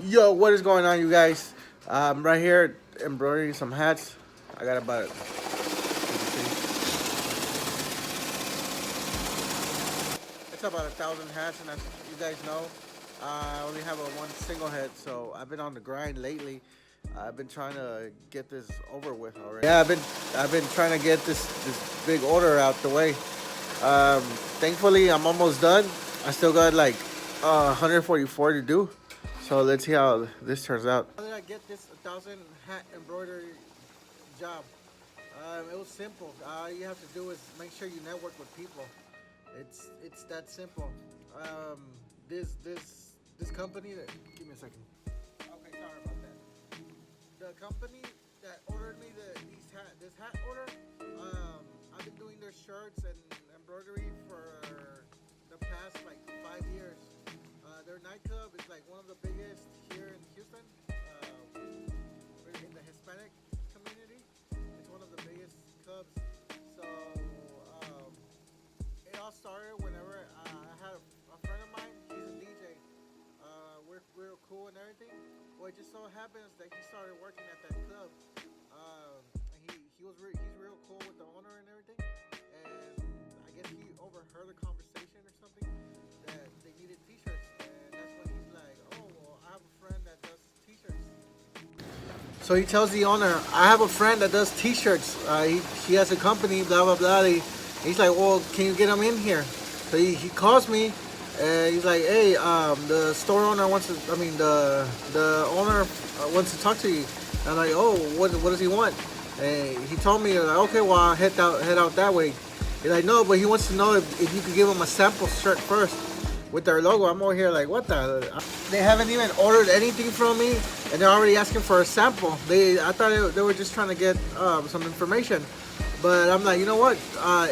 Yo, what is going on, you guys? Right here embroidering some hats. I got about it's about 1,000 hats, and as you guys know, I only have a one single head, so I've been on the grind lately. I've been trying to get this over with already. Yeah, I've been trying to get this big order out the way. Thankfully, I'm almost done. I still got like 144 to do. So let's see how this turns out. How did I get this 1,000 hat embroidery job? It was simple. All you have to do is make sure you network with people. It's that simple. Um, this company that give me a second. Okay, sorry about that. The company that ordered me this hat order, I've been doing their shirts and embroidery for the past like 5 years. Their nightclub is like one of the biggest here in Houston, in the Hispanic community. It's one of the biggest clubs. So it all started whenever I had a friend of mine. He's a DJ. We're cool and everything. Well, it just so happens that he started working at that club. And he's real cool with the owner and everything. And I guess he overheard a conversation or something that they needed T-shirts. And that's when he's like, "Oh, well, I have a friend that does T-shirts." So he tells the owner, "I have a friend that does T-shirts. He has a company, blah blah blah." He's like, "Well, can you get him in here?" So he calls me, and he's like, "Hey, the store owner wants to. I mean, the owner wants to talk to you." And I'm like, "Oh, what does he want?" And he told me, like, "Okay, well, I'll head out that way." He's like, "No, but he wants to know if you could give him a sample shirt first with their logo." I'm over here like, what the? They haven't even ordered anything from me, and they're already asking for a sample. I thought they were just trying to get some information, but I'm like, you know what?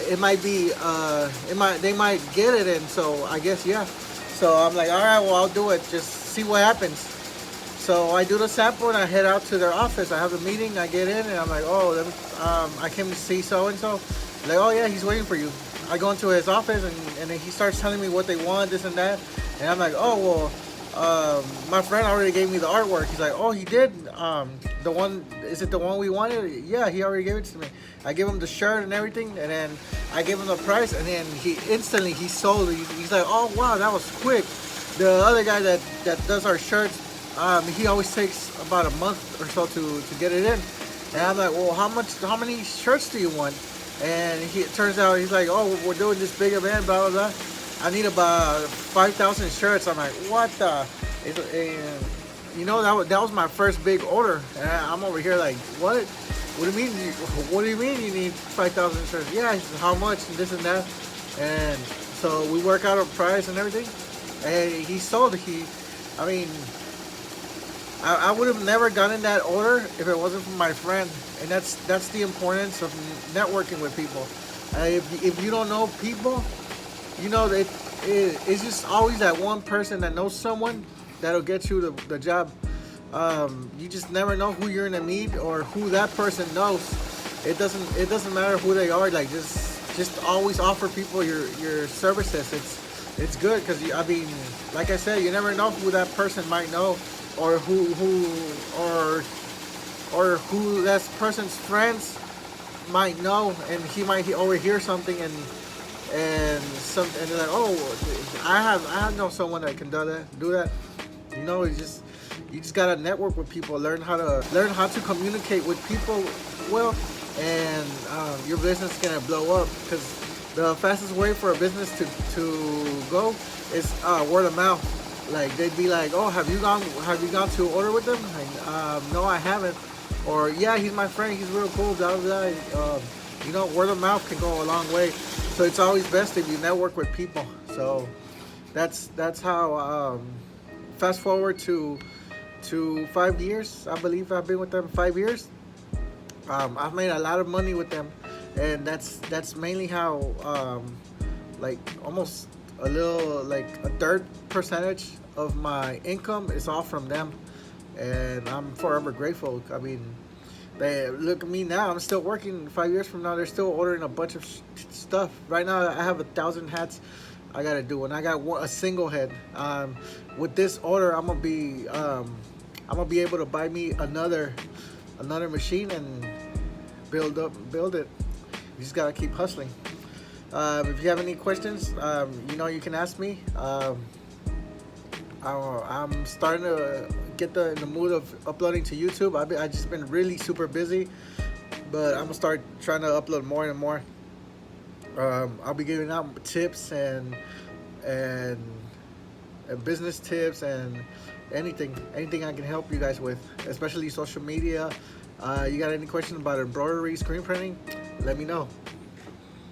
It might be, they might get it, and so I guess yeah. So I'm like, all right, well, I'll do it. Just see what happens. So I do the sample and I head out to their office. I have a meeting. I get in and I'm like, oh, I came to see so and so. Like, oh yeah, he's waiting for you. I go into his office and then he starts telling me what they want, this and that. And I'm like, oh well, my friend already gave me the artwork. He's like, oh, he did. The one, is it the one we wanted? Yeah, he already gave it to me. I gave him the shirt and everything, and then I gave him the price, and then he sold it. He's like, oh wow, that was quick. The other guy that does our shirts, he always takes about a month or so to get it in. And I'm like, well, how many shirts do you want? And it turns out he's like, oh, we're doing this big event, blah, blah, blah. I need about 5,000 shirts. I'm like, what the? That was my first big order. And I'm over here like, what? What do you mean? What do you mean you need 5,000 shirts? Yeah, he says, how much and this and that. And so we work out a price and everything. And he sold. I mean, I would have never gotten that order if it wasn't for my friend, and that's the importance of networking with people. If you don't know people, it's just always that one person that knows someone that'll get you the job. You just never know who you're gonna meet or who that person knows. It doesn't matter who they are. Like just always offer people your services. It's good because I mean, like I said, you never know who that person might know or who that person's friends might know, and he might overhear something and they're like, oh, I know someone that can do that. You just gotta network with people, learn how to communicate with people well, and your business is gonna blow up because the fastest way for a business to go is word of mouth. Like they'd be like, "Oh, have you gone to order with them?" Like, no, I haven't. Or yeah, he's my friend. He's real cool. Blah blah blah. Word of mouth can go a long way. So it's always best if you network with people. So that's how. Fast forward to 5 years. I believe I've been with them 5 years. I've made a lot of money with them, and that's mainly how like almost a little like a third percentage of my income is all from them, and I'm forever grateful. I mean, they look at me now. I'm still working. 5 years from now, they're still ordering a bunch of stuff. Right now, I have 1,000 hats I gotta do. When I got a single head, with this order, I'm gonna be able to buy me another machine and build it. You just gotta keep hustling. If you have any questions, you can ask me. I'm starting to get in the mood of uploading to YouTube. I just been really super busy, but I'm gonna start trying to upload more and more. I'll be giving out tips and business tips and anything I can help you guys with, especially social media. You got any questions about embroidery, screen printing? Let me know.